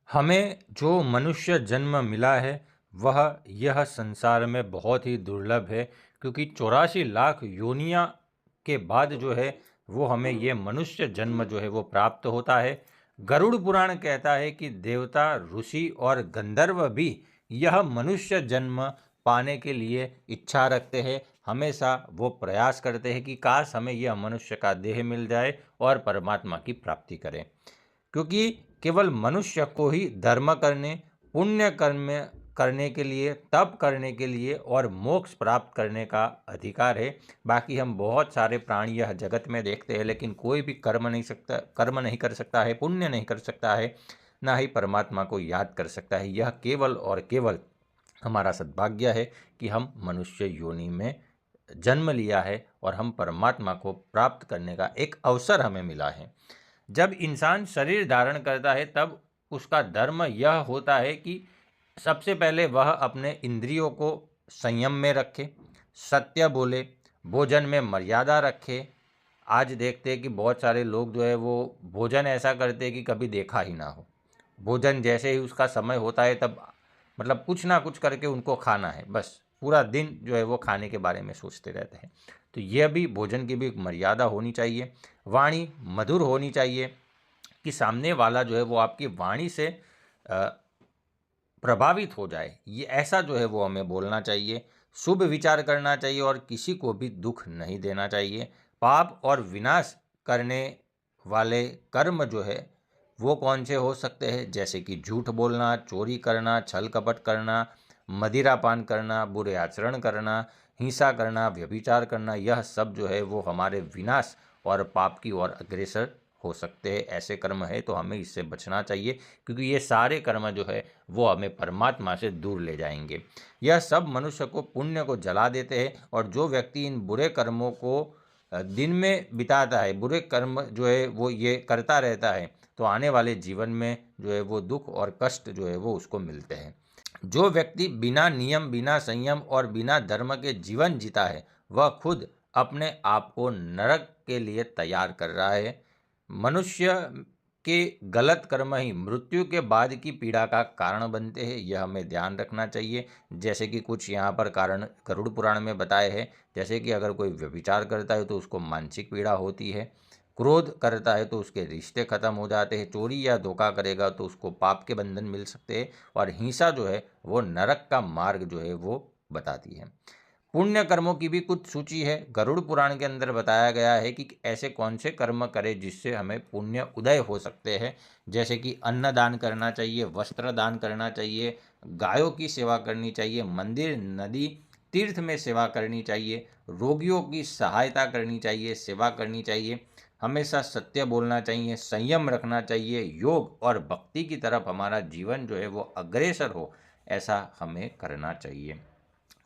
हमें जो मनुष्य जन्म मिला है वह यह संसार में बहुत ही दुर्लभ है, क्योंकि 84 लाख योनियां के बाद जो है वो हमें ये मनुष्य जन्म जो है वो प्राप्त होता है। गरुड़ पुराण कहता है कि देवता, ऋषि और गंधर्व भी यह मनुष्य जन्म पाने के लिए इच्छा रखते हैं। हमेशा वो प्रयास करते हैं कि काश हमें यह मनुष्य का देह मिल जाए और परमात्मा की प्राप्ति करें, क्योंकि केवल मनुष्य को ही धर्म करने, पुण्य कर्म करने के लिए, तप करने के लिए और मोक्ष प्राप्त करने का अधिकार है। बाकी हम बहुत सारे प्राणी यह जगत में देखते हैं, लेकिन कोई भी कर्म नहीं कर सकता है, पुण्य नहीं कर सकता है, ना ही परमात्मा को याद कर सकता है। यह केवल और केवल हमारा सद्भाग्य है कि हम मनुष्य योनि में जन्म लिया है और हम परमात्मा को प्राप्त करने का एक अवसर हमें मिला है। जब इंसान शरीर धारण करता है तब उसका धर्म यह होता है कि सबसे पहले वह अपने इंद्रियों को संयम में रखे, सत्य बोले, भोजन में मर्यादा रखे। आज देखते हैं कि बहुत सारे लोग जो है वो भोजन ऐसा करते हैं कि कभी देखा ही ना हो। भोजन जैसे ही उसका समय होता है तब मतलब कुछ ना कुछ करके उनको खाना है, बस पूरा दिन जो है वो खाने के बारे में सोचते रहते हैं। तो यह भी भोजन की भी एक मर्यादा होनी चाहिए। वाणी मधुर होनी चाहिए कि सामने वाला जो है वो आपकी वाणी से प्रभावित हो जाए, ये ऐसा जो है वो हमें बोलना चाहिए। शुभ विचार करना चाहिए और किसी को भी दुख नहीं देना चाहिए। पाप और विनाश करने वाले कर्म जो है वो कौन से हो सकते हैं, जैसे कि झूठ बोलना, चोरी करना, छल कपट करना, मदिरापान करना, बुरे आचरण करना, हिंसा करना, व्यभिचार करना। यह सब जो है वो हमारे विनाश और पाप की ओर अग्रसर हो सकते हैं। ऐसे कर्म है तो हमें इससे बचना चाहिए, क्योंकि ये सारे कर्म जो है वो हमें परमात्मा से दूर ले जाएंगे। यह सब मनुष्य को पुण्य को जला देते हैं, और जो व्यक्ति इन बुरे कर्मों को दिन में बिताता है, बुरे कर्म जो है वो ये करता रहता है, तो आने वाले जीवन में जो है वो दुख और कष्ट जो है वो उसको मिलते हैं। जो व्यक्ति बिना नियम, बिना संयम और बिना धर्म के जीवन जीता है वह खुद अपने आप को नरक के लिए तैयार कर रहा है। मनुष्य के गलत कर्म ही मृत्यु के बाद की पीड़ा का कारण बनते हैं, यह हमें ध्यान रखना चाहिए। जैसे कि कुछ यहाँ पर कारण गरुड़ पुराण में बताए हैं, जैसे कि अगर कोई व्यभिचार करता है तो उसको मानसिक पीड़ा होती है, क्रोध करता है तो उसके रिश्ते खत्म हो जाते हैं, चोरी या धोखा करेगा तो उसको पाप के बंधन मिल सकते हैं, और हिंसा जो है वो नरक का मार्ग जो है वो बताती है। पुण्य कर्मों की भी कुछ सूची है। गरुड़ पुराण के अंदर बताया गया है कि ऐसे कौन से कर्म करें जिससे हमें पुण्य उदय हो सकते हैं, जैसे कि अन्न दान करना चाहिए, वस्त्र दान करना चाहिए, गायों की सेवा करनी चाहिए, मंदिर, नदी, तीर्थ में सेवा करनी चाहिए, रोगियों की सहायता करनी चाहिए, सेवा करनी चाहिए, हमेशा सत्य बोलना चाहिए, संयम रखना चाहिए, योग और भक्ति की तरफ हमारा जीवन जो है वो अग्रसर हो, ऐसा हमें करना चाहिए।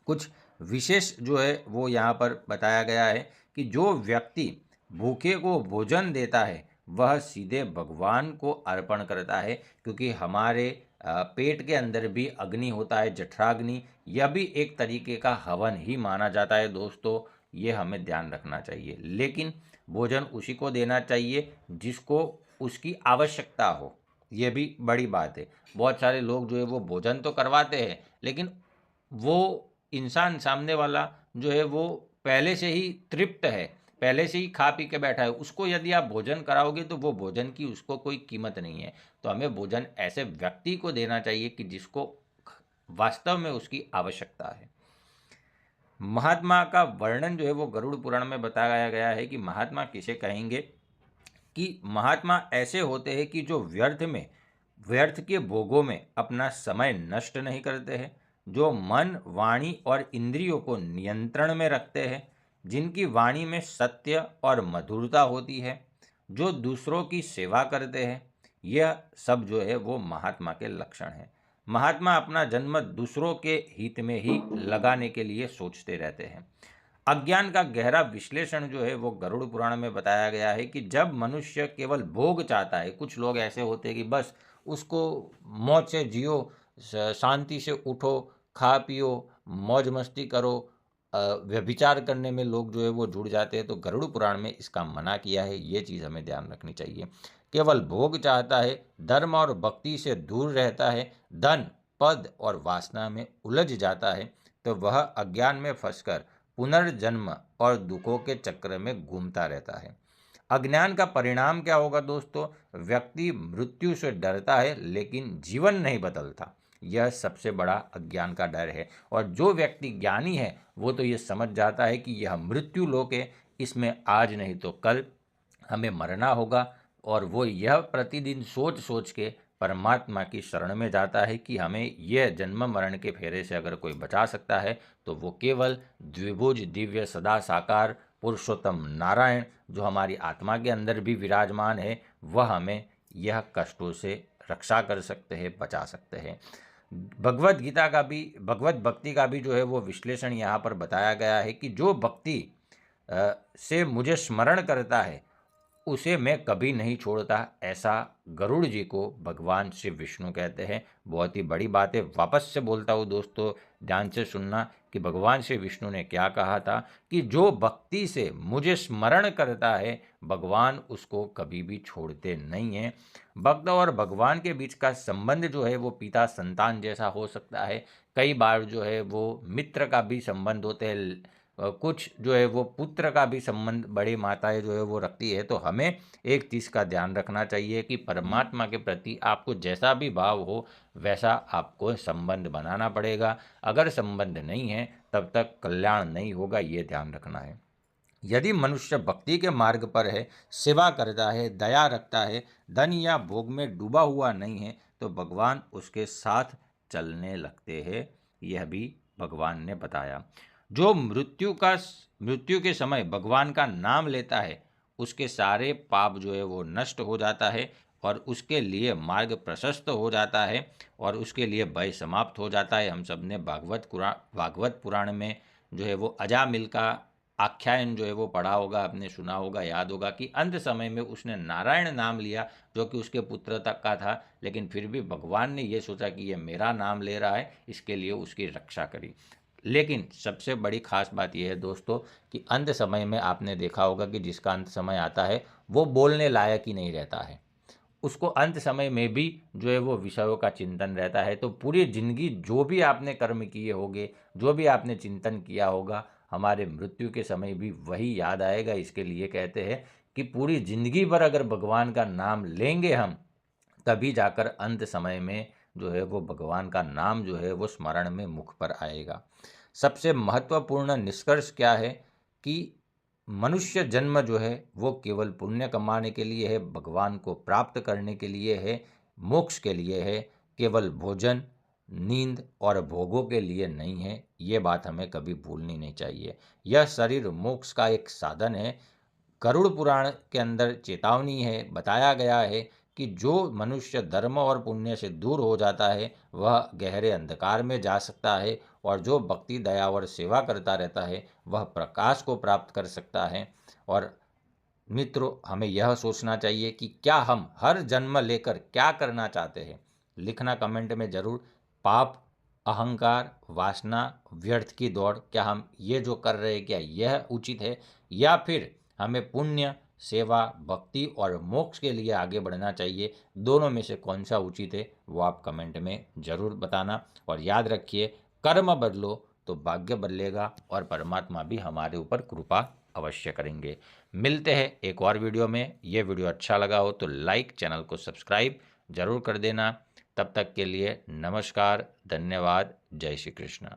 कुछ विशेष जो है वो यहाँ पर बताया गया है कि जो व्यक्ति भूखे को भोजन देता है वह सीधे भगवान को अर्पण करता है, क्योंकि हमारे पेट के अंदर भी अग्नि होता है, जठराग्नि। यह भी एक तरीके का हवन ही माना जाता है दोस्तों, ये हमें ध्यान रखना चाहिए। लेकिन भोजन उसी को देना चाहिए जिसको उसकी आवश्यकता हो, ये भी बड़ी बात है। बहुत सारे लोग जो है वो भोजन तो करवाते हैं, लेकिन वो इंसान सामने वाला जो है वो पहले से ही तृप्त है, पहले से ही खा पी के बैठा है, उसको यदि आप भोजन कराओगे तो वो भोजन की उसको कोई कीमत नहीं है। तो हमें भोजन ऐसे व्यक्ति को देना चाहिए कि जिसको वास्तव में उसकी आवश्यकता है। महात्मा का वर्णन जो है वो गरुड़ पुराण में बताया गया है कि महात्मा किसे कहेंगे, कि महात्मा ऐसे होते हैं कि जो व्यर्थ के भोगों में अपना समय नष्ट नहीं करते हैं, जो मन, वाणी और इंद्रियों को नियंत्रण में रखते हैं, जिनकी वाणी में सत्य और मधुरता होती है, जो दूसरों की सेवा करते हैं। यह सब जो है वो महात्मा के लक्षण हैं। महात्मा अपना जन्म दूसरों के हित में ही लगाने के लिए सोचते रहते हैं। अज्ञान का गहरा विश्लेषण जो है वो गरुड़ पुराण में बताया गया है कि जब मनुष्य केवल भोग चाहता है, कुछ लोग ऐसे होते हैं कि बस उसको मौज से जियो, शांति से उठो, खा पियो, मौज मस्ती करो, व्यभिचार करने में लोग जो है वो जुड़ जाते हैं। तो गरुड़ पुराण में इसका मना किया है, ये चीज़ हमें ध्यान रखनी चाहिए। केवल भोग चाहता है, धर्म और भक्ति से दूर रहता है, धन, पद और वासना में उलझ जाता है, तो वह अज्ञान में फंसकर पुनर्जन्म और दुखों के चक्र में घूमता रहता है। अज्ञान का परिणाम क्या होगा दोस्तों? व्यक्ति मृत्यु से डरता है लेकिन जीवन नहीं बदलता। यह सबसे बड़ा अज्ञान का डर है। और जो व्यक्ति ज्ञानी है वो तो ये समझ जाता है कि यह मृत्यु लोक है, इसमें आज नहीं तो कल हमें मरना होगा, और वो यह प्रतिदिन सोच सोच के परमात्मा की शरण में जाता है कि हमें यह जन्म मरण के फेरे से अगर कोई बचा सकता है तो वो केवल द्विभुज दिव्य सदा साकार पुरुषोत्तम नारायण जो हमारी आत्मा के अंदर भी विराजमान है, वह हमें यह कष्टों से रक्षा कर सकते हैं, बचा सकते हैं। भगवत गीता का भी, भगवत भक्ति का भी जो है वो विश्लेषण यहाँ पर बताया गया है कि जो भक्ति से मुझे स्मरण करता है उसे मैं कभी नहीं छोड़ता, ऐसा गरुड़ जी को भगवान श्री विष्णु कहते हैं। बहुत ही बड़ी बात है। वापस से बोलता हूँ दोस्तों, ध्यान से सुनना कि भगवान श्री विष्णु ने क्या कहा था कि जो भक्ति से मुझे स्मरण करता है भगवान उसको कभी भी छोड़ते नहीं हैं। भक्त और भगवान के बीच का संबंध जो है वो पिता संतान जैसा हो सकता है, कई बार जो है वो मित्र का भी संबंध होते हैं, कुछ जो है वो पुत्र का भी संबंध बड़ी माताएं जो है वो रखती है। तो हमें एक चीज़ का ध्यान रखना चाहिए कि परमात्मा के प्रति आपको जैसा भी भाव हो वैसा आपको संबंध बनाना पड़ेगा। अगर संबंध नहीं है तब तक कल्याण नहीं होगा, ये ध्यान रखना है। यदि मनुष्य भक्ति के मार्ग पर है, सेवा करता है, दया रखता है, धन या भोग में डूबा हुआ नहीं है, तो भगवान उसके साथ चलने लगते हैं। यह भी भगवान ने बताया। जो मृत्यु के समय भगवान का नाम लेता है उसके सारे पाप जो है वो नष्ट हो जाता है और उसके लिए मार्ग प्रशस्त हो जाता है और उसके लिए भय समाप्त हो जाता है। हम सब ने भागवत पुराण में जो है वो अजामिल का आख्यान जो है वो पढ़ा होगा, आपने सुना होगा, याद होगा कि अंत समय में उसने नारायण नाम लिया जो कि उसके पुत्र तक का था, लेकिन फिर भी भगवान ने ये सोचा कि ये मेरा नाम ले रहा है, इसके लिए उसकी रक्षा करी। लेकिन सबसे बड़ी खास बात यह है दोस्तों कि अंत समय में आपने देखा होगा कि जिसका अंत समय आता है वो बोलने लायक ही नहीं रहता है, उसको अंत समय में भी जो है वो विषयों का चिंतन रहता है। तो पूरी जिंदगी जो भी आपने कर्म किए होंगे, जो भी आपने चिंतन किया होगा, हमारे मृत्यु के समय भी वही याद आएगा। इसके लिए कहते हैं कि पूरी जिंदगी भर अगर भगवान का नाम लेंगे हम, तभी जाकर अंत समय में जो है वो भगवान का नाम जो है वो स्मरण में मुख पर आएगा। सबसे महत्वपूर्ण निष्कर्ष क्या है कि मनुष्य जन्म जो है वो केवल पुण्य कमाने के लिए है, भगवान को प्राप्त करने के लिए है, मोक्ष के लिए है, केवल भोजन, नींद और भोगों के लिए नहीं है। ये बात हमें कभी भूलनी नहीं चाहिए। यह शरीर मोक्ष का एक साधन है। गरुड़ पुराण के अंदर चेतावनी है, बताया गया है कि जो मनुष्य धर्म और पुण्य से दूर हो जाता है वह गहरे अंधकार में जा सकता है, और जो भक्ति, दया और सेवा करता रहता है वह प्रकाश को प्राप्त कर सकता है। और मित्रों, हमें यह सोचना चाहिए कि क्या हम हर जन्म लेकर क्या करना चाहते हैं। लिखना कमेंट में ज़रूर। पाप, अहंकार, वासना, व्यर्थ की दौड़, क्या हम ये जो कर रहे हैं क्या यह उचित है, या फिर हमें पुण्य, सेवा, भक्ति और मोक्ष के लिए आगे बढ़ना चाहिए। दोनों में से कौन सा उचित है वो आप कमेंट में ज़रूर बताना। और याद रखिए, कर्म बदलो तो भाग्य बदलेगा और परमात्मा भी हमारे ऊपर कृपा अवश्य करेंगे। मिलते हैं एक और वीडियो में। ये वीडियो अच्छा लगा हो तो लाइक, चैनल को सब्सक्राइब जरूर कर देना। तब तक के लिए नमस्कार, धन्यवाद, जय श्री कृष्ण।